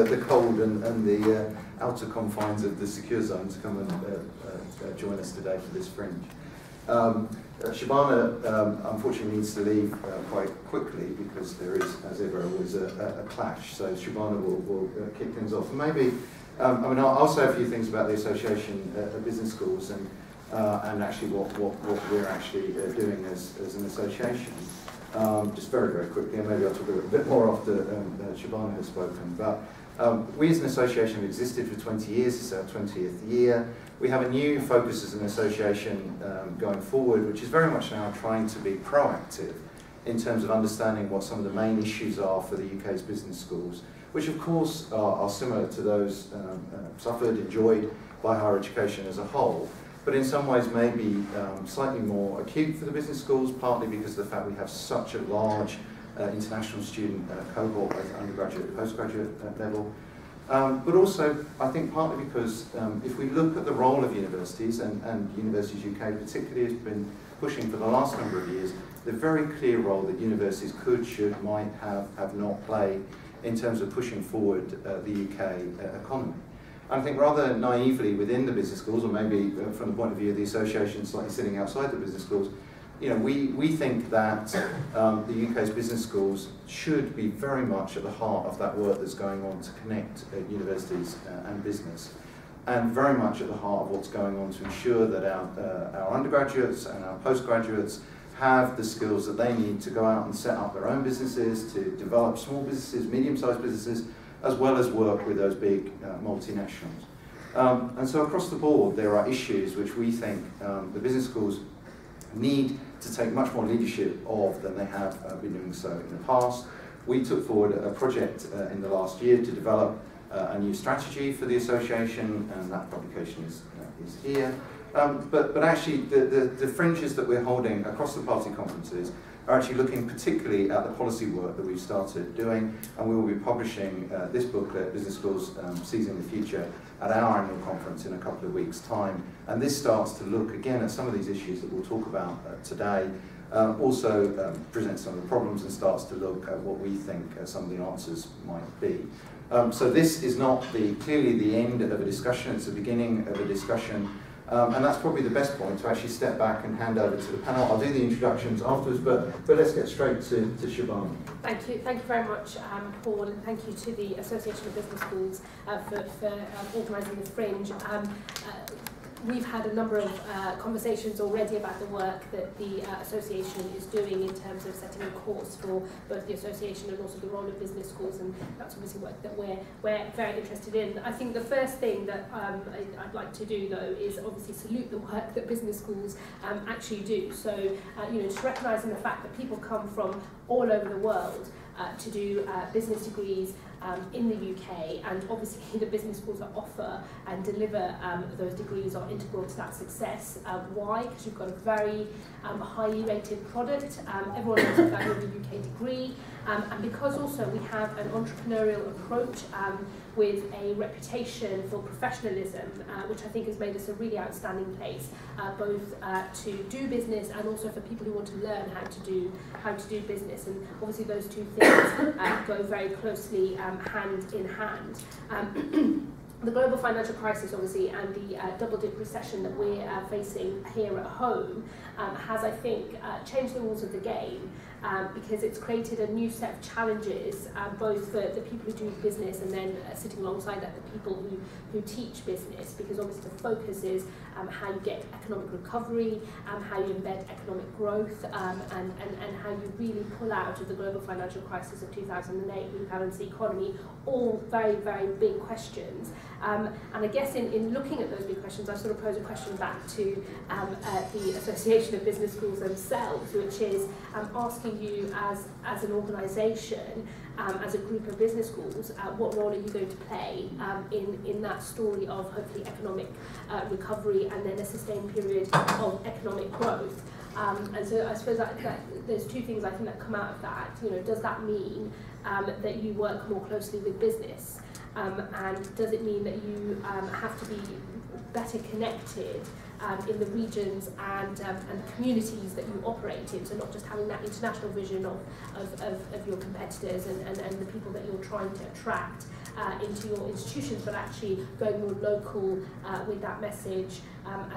The cold and the outer confines of the secure zone to come and join us today for this Fringe. Shabana unfortunately needs to leave quite quickly because there is, as ever, always a clash. So Shabana will kick things off. And maybe, I'll say a few things about the Association of Business Schools and actually what we're actually doing as an association. Just very, very quickly, and maybe I'll talk a bit more after Shabana has spoken. But we as an association have existed for 20 years, it's our 20th year. We have a new focus as an association going forward, which is very much now trying to be proactive in terms of understanding what some of the main issues are for the UK's business schools, which of course are similar to those suffered, enjoyed by higher education as a whole, but in some ways maybe slightly more acute for the business schools, partly because of the fact we have such a large international student cohort, both undergraduate and postgraduate level. But also, I think partly because if we look at the role of universities, and Universities UK particularly has been pushing for the last number of years, the very clear role that universities could, should, might have not played in terms of pushing forward the UK economy. I think rather naively within the business schools, or maybe from the point of view of the association slightly sitting outside the business schools, we think that the UK's business schools should be very much at the heart of that work that's going on to connect universities and business, and very much at the heart of what's going on to ensure that our undergraduates and our postgraduates have the skills that they need to go out and set up their own businesses, to develop small businesses, medium-sized businesses, as well as work with those big multinationals. And so across the board, there are issues which we think the business schools need to take much more leadership of than they have been doing so in the past. We took forward a project in the last year to develop a new strategy for the association, and that publication is here. But actually, the fringes that we're holding across the party conferences are actually looking particularly at the policy work that we've started doing, and we will be publishing this booklet, Business Schools Seizing the Future, at our annual conference in a couple of weeks' time. And this starts to look again at some of these issues that we'll talk about today, also presents some of the problems and starts to look at what we think some of the answers might be. So this is not clearly the end of a discussion, it's the beginning of a discussion. And that's probably the best point to actually step back and hand over to the panel. I'll do the introductions afterwards, but let's get straight to Shabana. Thank you very much, Paul, and thank you to the Association of Business Schools for organising the Fringe. We've had a number of conversations already about the work that the association is doing in terms of setting a course for both the association and also the role of business schools, and that's obviously work that we're very interested in. I think the first thing that I'd like to do, though, is obviously salute the work that business schools actually do. So, just recognising the fact that people come from all over the world to do business degrees in the UK, and obviously the business schools that offer and deliver those degrees are integral to that success. Why? Because you've got a very highly rated product. Everyone knows the value of a UK degree, and because also we have an entrepreneurial approach with a reputation for professionalism, which I think has made us a really outstanding place, both to do business and also for people who want to learn how to do business. And obviously those two things go very closely hand in hand. The global financial crisis, obviously, and the double-dip recession that we're facing here at home has, I think, changed the rules of the game, because it's created a new set of challenges, both for the people who do business and then sitting alongside that, the people who teach business, because obviously the focus is how you get economic recovery, how you embed economic growth, and how you really pull out of the global financial crisis of 2008, rebalance the economy, all very, very big questions. And I guess in looking at those big questions, I sort of pose a question back to the Association of Business Schools themselves, which is asking you as an organisation, as a group of business schools, what role are you going to play in that story of hopefully economic recovery and then a sustained period of economic growth. And so I suppose that there's two things I think that come out of that. Does that mean that you work more closely with business? And does it mean that you have to be better connected in the regions and communities that you operate in, so not just having that international vision of your competitors and the people that you're trying to attract, into your institutions, but actually going more local with that message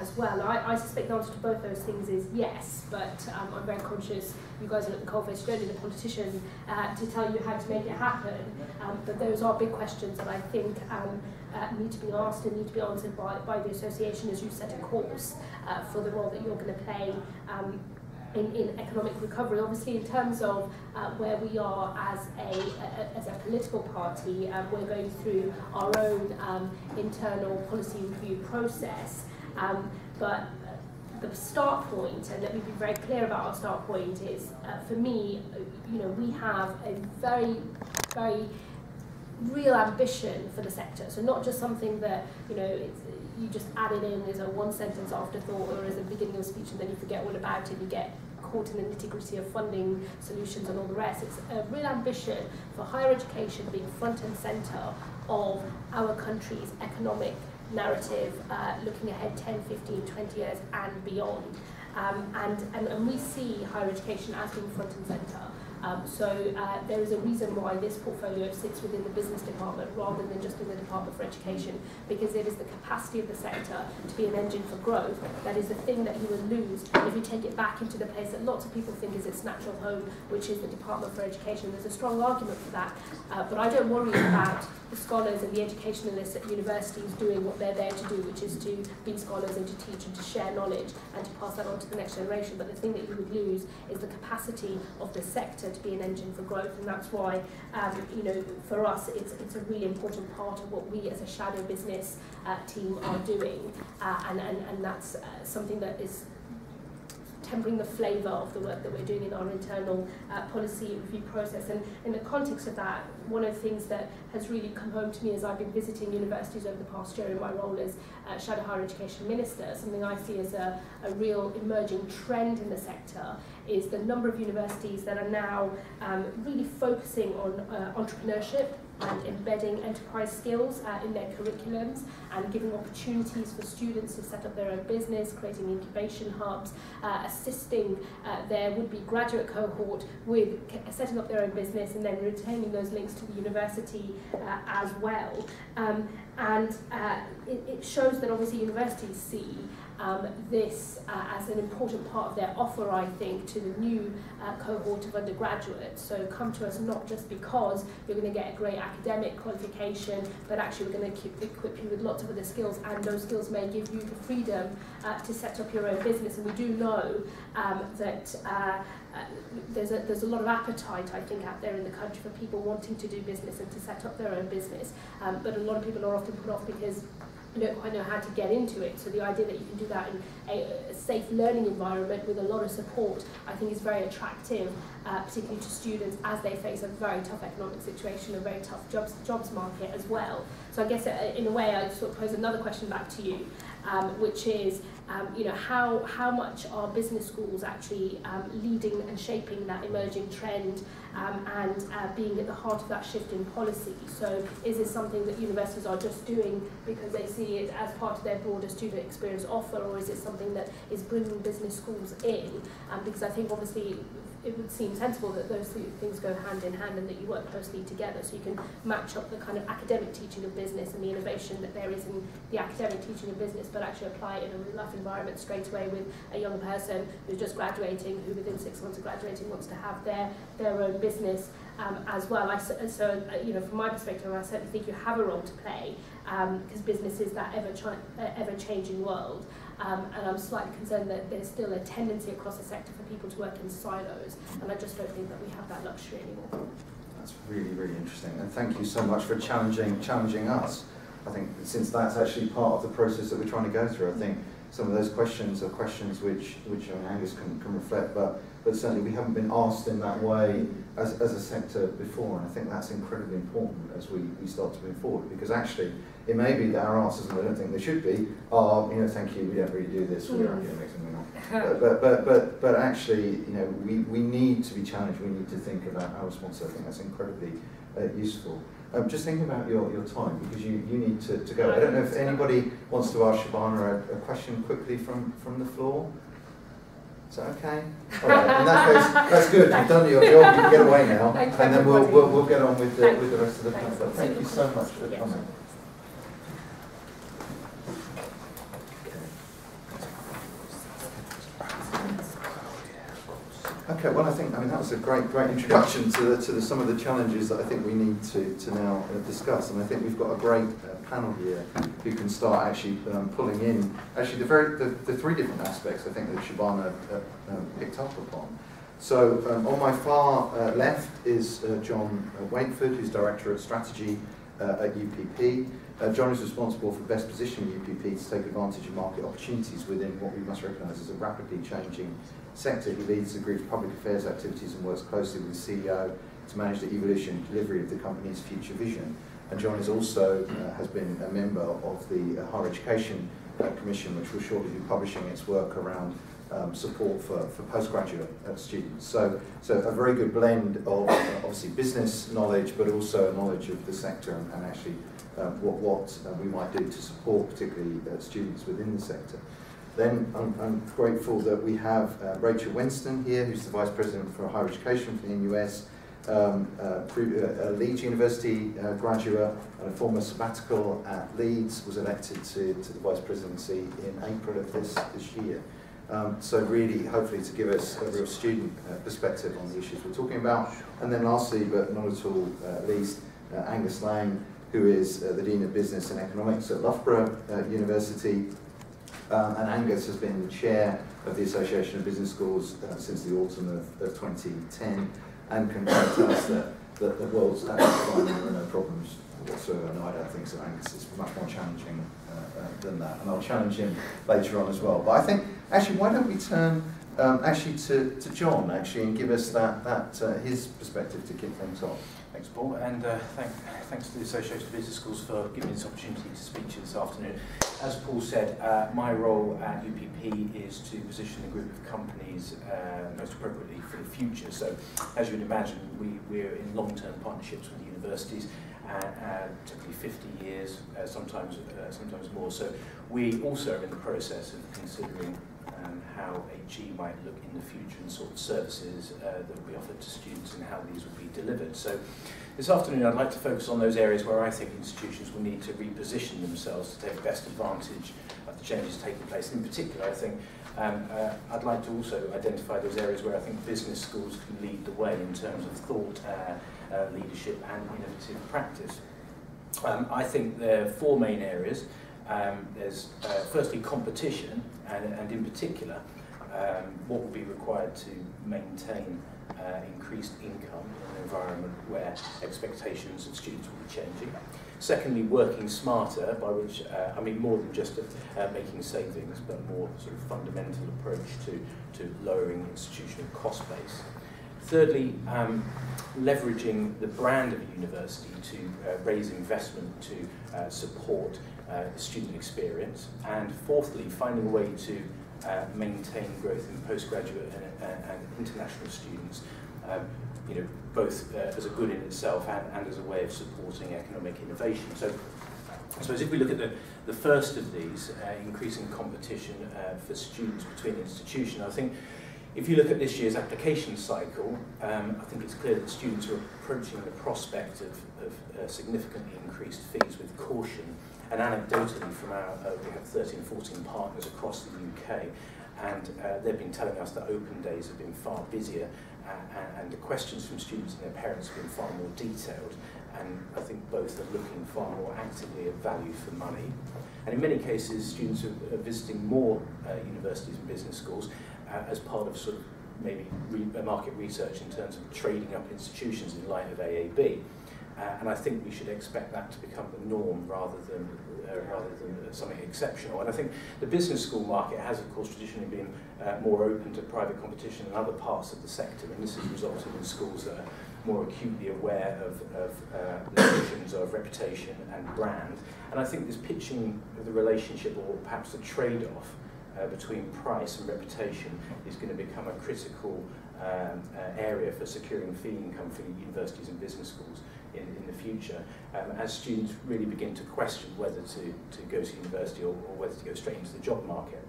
as well. I suspect the answer to both those things is yes, but I'm very conscious you guys are at the coalface, you don't need a politician to tell you how to make it happen, but those are big questions that I think need to be asked and need to be answered by the association as you set a course for the role that you're going to play in economic recovery. Obviously, in terms of where we are as a political party, we're going through our own internal policy review process, but the start point, and let me be very clear about our start point, is for me, we have a very, very real ambition for the sector. So not just something that you just add it in as a one-sentence afterthought or as a beginning of a speech and then you forget all about it. You get caught in the nitty-gritty of funding solutions and all the rest. It's a real ambition for higher education being front and centre of our country's economic narrative, looking ahead 10, 15, 20 years and beyond. And we see higher education as being front and centre. So there is a reason why this portfolio sits within the business department rather than just in the Department for Education, because it is the capacity of the sector to be an engine for growth that is the thing that you will lose if you take it back into the place that lots of people think is its natural home, which is the Department for Education. There's a strong argument for that, but I don't worry about the scholars and the educationalists at universities doing what they're there to do, which is to be scholars and to teach and to share knowledge and to pass that on to the next generation. But the thing that you would lose is the capacity of the sector to be an engine for growth, and that's why, for us, it's a really important part of what we as a shadow business team are doing, and that's something that is tempering the flavour of the work that we're doing in our internal policy review process. And in the context of that, one of the things that has really come home to me as I've been visiting universities over the past year in my role as Shadow Higher Education Minister, something I see as a real emerging trend in the sector is the number of universities that are now really focusing on entrepreneurship and embedding enterprise skills in their curriculums and giving opportunities for students to set up their own business, creating incubation hubs, assisting their would-be graduate cohort with setting up their own business and then retaining those links to the university as well. It shows that obviously universities see this as an important part of their offer, I think, to the new cohort of undergraduates. So come to us not just because you're going to get a great academic qualification, but actually we're going to equip you with lots of other skills, and those skills may give you the freedom to set up your own business. And we do know that there's a lot of appetite, I think, out there in the country for people wanting to do business and to set up their own business. But a lot of people are often put off because you don't quite know how to get into it. So the idea that you can do that in a safe learning environment with a lot of support, I think is very attractive, particularly to students as they face a very tough economic situation, a very tough jobs market as well. So I guess in a way I sort of pose another question back to you, which is, how much are business schools actually leading and shaping that emerging trend and being at the heart of that shift in policy? So is this something that universities are just doing because they see it as part of their broader student experience offer, or is it something that is bringing business schools in? Because I think obviously it would seem sensible that those two things go hand in hand and that you work closely together so you can match up the kind of academic teaching of business and the innovation that there is in the academic teaching of business, but actually apply it in a real life environment straight away with a young person who's just graduating, who within 6 months of graduating wants to have their own business as well. From my perspective, I certainly think you have a role to play because business is that ever-changing world. And I'm slightly concerned that there's still a tendency across the sector for people to work in silos, and I just don't think that we have that luxury anymore. That's really, really interesting, and thank you so much for challenging us. I think since that's actually part of the process that we're trying to go through, I think some of those questions are questions which Angus can reflect, but certainly we haven't been asked in that way as a sector before, and I think that's incredibly important as we start to move forward, because actually it may be that our answers, and I don't think they should be, are, thank you, we don't really do this, we're academics and we're not. But actually, we need to be challenged, we need to think about our response. I think that's incredibly useful. Just thinking about your time, because you need to go. I don't know if anybody wants to ask Shabana a question quickly from the floor. Is that okay? All right. In that case, that's good. You've done your job. You can get away now, and then we'll get on with the rest of the panel. Thank you so much for coming. Okay, well, I mean, that was a great introduction to some of the challenges that I think we need to now discuss. And I think we've got a great panel here who can start actually pulling in actually the three different aspects I think that Shabana picked up upon. So on my far left is Jon Wakeford, who's Director of Strategy at UPP. Jon is responsible for best positioning UPP to take advantage of market opportunities within what we must recognise as a rapidly changing sector. He leads the group's public affairs activities and works closely with the CEO to manage the evolution and delivery of the company's future vision. And Jon is also has been a member of the Higher Education Commission, which will shortly be publishing its work around support for postgraduate students. So a very good blend of obviously business knowledge, but also knowledge of the sector and actually what we might do to support particularly students within the sector. Then I'm grateful that we have Rachel Wenstone here, who's the Vice President for Higher Education for the NUS, a Leeds University graduate and a former sabbatical at Leeds, was elected to the Vice Presidency in April of this year. So really, hopefully, to give us a real student perspective on the issues we're talking about. And then lastly, but not at all least, Angus Laing, who is the Dean of Business and Economics at Loughborough University. And Angus has been the chair of the Association of Business Schools since the autumn of 2010, and can tell us that the world's actually fine, there are no problems whatsoever. No, I don't think so. Angus is much more challenging than that, and I'll challenge him later on as well. But I think, actually, why don't we turn actually to Jon, actually, and give us his perspective to kick things off. Thanks, Paul, and thanks to the Association of Business Schools for giving me this opportunity to speak to you this afternoon. As Paul said, my role at UPP is to position the group of companies most appropriately for the future. So, as you would imagine, we're in long-term partnerships with universities, typically 50 years, sometimes more. So we also are in the process of considering how HE might look in the future and sort of services that we offer to students and how these will be delivered. So this afternoon I'd like to focus on those areas where I think institutions will need to reposition themselves to take best advantage of the changes taking place. In particular, I think I'd like to also identify those areas where I think business schools can lead the way in terms of thought, leadership and innovative practice. I think there are four main areas. There's firstly competition, and in particular what will be required to maintain increased income in an environment where expectations of students will be changing. Secondly, working smarter, by which I mean more than just making savings, but more sort of fundamental approach to lowering institutional cost base. Thirdly, leveraging the brand of a university to raise investment to support the student experience. And fourthly, finding a way to maintain growth in postgraduate and international students, both as a good in itself and as a way of supporting economic innovation. So I suppose if we look at the first of these, increasing competition for students between institutions, I think if you look at this year's application cycle, I think it's clear that students are approaching the prospect of significantly increased fees with caution. And anecdotally from we have 13, 14 partners across the UK, and they've been telling us that open days have been far busier, and the questions from students and their parents have been far more detailed, and I think both are looking far more actively at value for money. And in many cases, students are visiting more universities and business schools as part of sort of maybe market research in terms of trading up institutions in light of AAB. And I think we should expect that to become the norm rather than something exceptional. And I think the business school market has, of course, traditionally been more open to private competition in other parts of the sector, and this has resulted in schools that are more acutely aware of the notions of reputation and brand. And I think this pitching of the relationship, or perhaps the trade-off between price and reputation, is going to become a critical area for securing fee income for universities and business schools in the future, as students really begin to question whether to go to university or whether to go straight into the job market.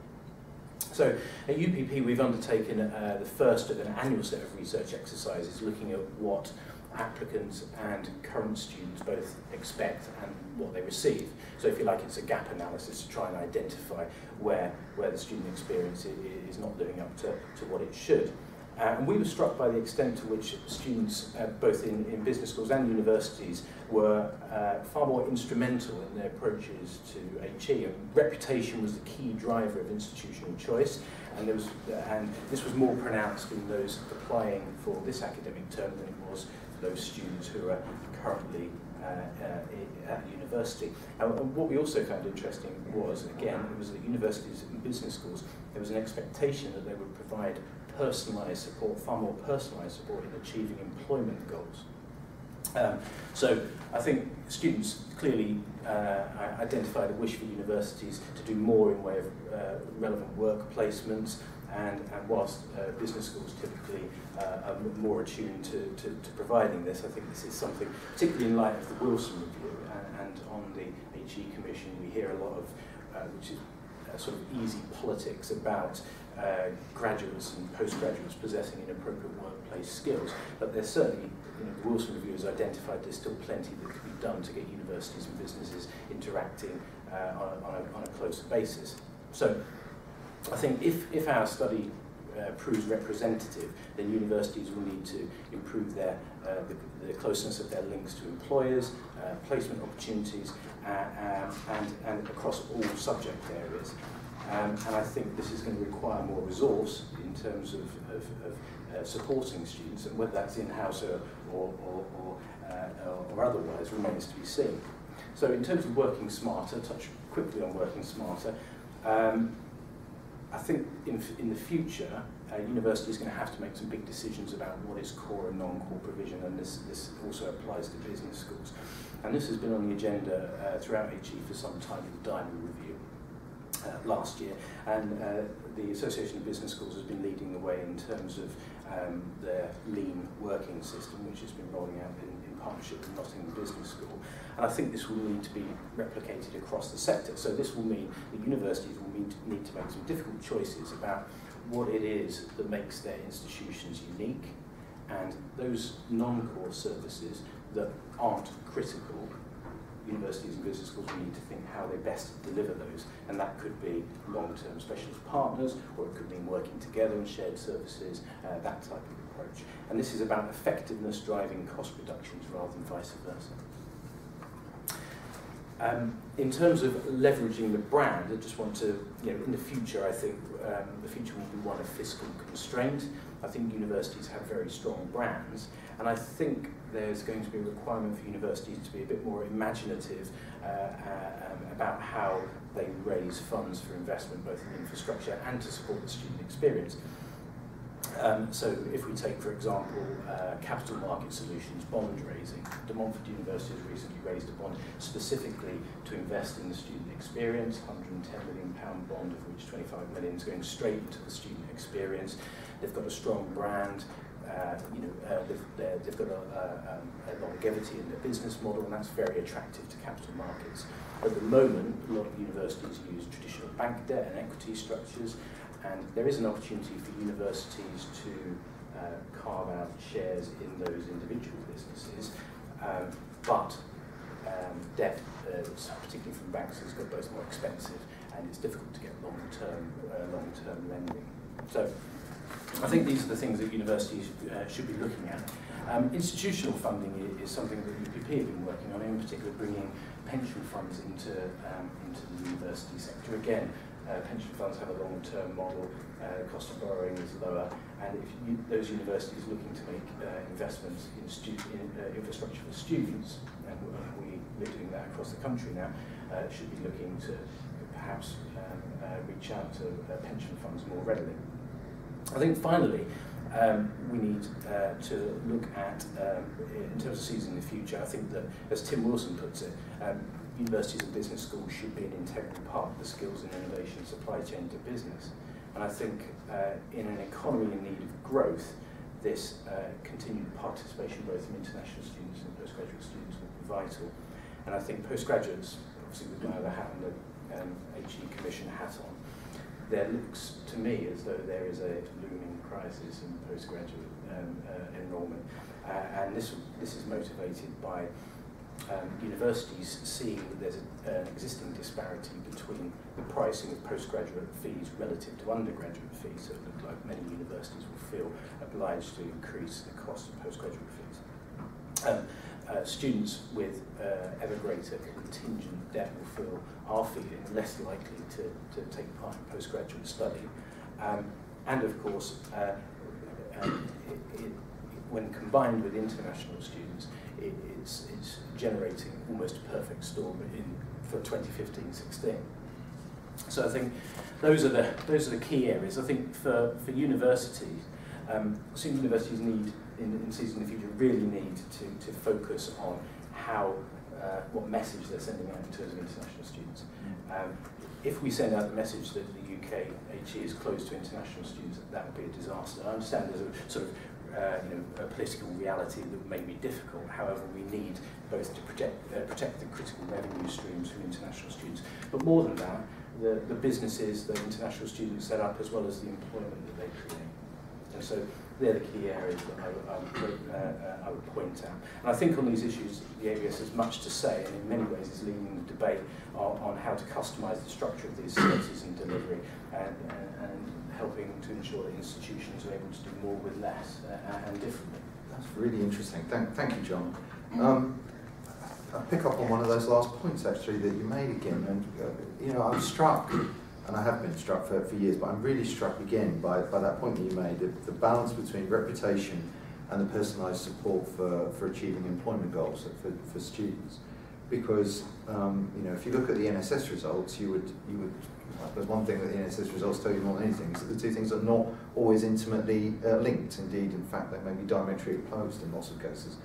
So at UPP we've undertaken the first of an annual set of research exercises looking at what applicants and current students both expect and what they receive. So if you like, it's a gap analysis to try and identify where the student experience is not living up to what it should. And we were struck by the extent to which students, both in business schools and universities, were far more instrumental in their approaches to HE. And reputation was the key driver of institutional choice, and this was more pronounced in those applying for this academic term than it was for those students who are currently at university. And what we also found interesting was, again, it was at universities and business schools, there was an expectation that they would provide personalised support, far more personalised support in achieving employment goals. So I think students clearly identified a wish for universities to do more in way of relevant work placements, and whilst business schools typically are more attuned to providing this, I think this is something, particularly in light of the Wilson Review and on the HE Commission, we hear a lot of, which is sort of easy politics about graduates and postgraduates possessing inappropriate workplace skills, but there's certainly, the Wilson Review has identified there's still plenty that could be done to get universities and businesses interacting on a closer basis. So I think if our study proves representative, then universities will need to improve the closeness of their links to employers, placement opportunities, and across all subject areas. And I think this is going to require more resource in terms of supporting students, and whether that's in-house or otherwise remains to be seen. So in terms of working smarter, touch quickly on working smarter, I think in the future, university is going to have to make some big decisions about what is core and non-core provision, and this also applies to business schools. And this has been on the agenda throughout HE for some time in the Diamond Review last year, and the Association of Business Schools has been leading the way in terms of their Lean working system, which has been rolling out in partnership with Nottingham Business School. And I think this will need to be replicated across the sector. So this will mean that universities will need to make some difficult choices about what it is that makes their institutions unique, and those non-core services that aren't critical, universities and business schools will need to think how they best deliver those, and that could be long-term specialist partners, or it could mean working together in shared services, that type of approach. And this is about effectiveness driving cost reductions rather than vice versa. In terms of leveraging the brand, I just want to, in the future, I think the future will be one of fiscal constraint. I think universities have very strong brands, and I think there's going to be a requirement for universities to be a bit more imaginative about how they raise funds for investment, both in infrastructure and to support the student experience. So if we take, for example, capital market solutions, bond raising, De Montfort University has recently raised a bond specifically to invest in the student experience, £110 million bond, of which 25 million is going straight into the student experience. They've got a strong brand, they've got a longevity in their business model, and that's very attractive to capital markets. At the moment, a lot of universities use traditional bank debt and equity structures, and there is an opportunity for universities to carve out shares in those individual businesses, but debt, particularly from banks, has got both more expensive and it's difficult to get long-term lending. So I think these are the things that universities should be looking at. Institutional funding is something that UPP have been working on, in particular bringing pension funds into the university sector. Again, pension funds have a long-term model, the cost of borrowing is lower, and if those universities looking to make investments in infrastructure for students, and we're doing that across the country now, should be looking to perhaps reach out to pension funds more readily. I think finally, we need to look at, in terms of seizing the future, I think that, as Tim Wilson puts it, universities and business schools should be an integral part of the skills and innovation supply chain to business. And I think in an economy in need of growth, this continued participation both from international students and postgraduate students will be vital. And I think postgraduates, obviously with my other hat and the HE Commission hat on, there looks to me as though there is a looming crisis in postgraduate enrolment, and this is motivated by universities seeing that there's an existing disparity between the pricing of postgraduate fees relative to undergraduate fees. So it looks like many universities will feel obliged to increase the cost of postgraduate fees. Students with ever greater contingent debt are feeling less likely to take part in postgraduate study. And of course, when combined with international students, it's generating almost a perfect storm for 2015-16. So I think those are the key areas. I think for universities, some universities need in season in the future really need to focus on how what message they're sending out in terms of international students. If we send out the message that the UK HE is closed to international students, that would be a disaster. I understand there's a sort of a political reality that may be difficult. However, we need both to protect the critical revenue streams from international students, but more than that, the businesses that international students set up, as well as the employment that they create. And so they're the key areas that I would point out. And I think on these issues, the ABS has much to say, and in many ways is leading the debate on how to customise the structure of these services and delivery, and helping to ensure that institutions are able to do more with less and differently. That's really interesting. Thank you, John. I'll pick up on one of those last points actually that you made again, and I was struck, and I have been struck for years, but I'm really struck again by that point that you made, the balance between reputation and the personalised support for achieving employment goals for students. Because if you look at the NSS results, you would there's one thing that the NSS results tell you more than anything, is that the two things are not always intimately linked. Indeed, in fact, they may be diametrically opposed in lots of cases.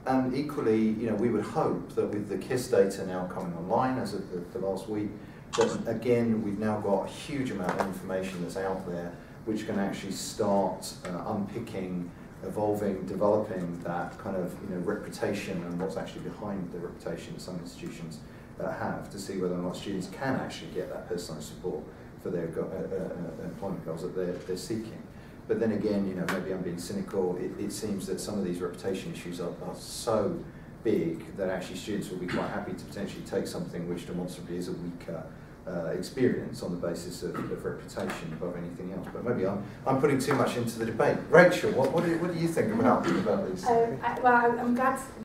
And equally, we would hope that with the KISS data now coming online as of the last week, that again we've now got a huge amount of information that's out there which can actually start unpicking, evolving, developing that kind of reputation and what's actually behind the reputation that some institutions have, to see whether or not students can actually get that personalised support for their employment goals that they're seeking. But then again, maybe I'm being cynical, it seems that some of these reputation issues are so big that actually students will be quite happy to potentially take something which demonstrably is a weaker experience on the basis of reputation above anything else. But maybe I'm putting too much into the debate. Rachel, what do you think about these? Well, I'm glad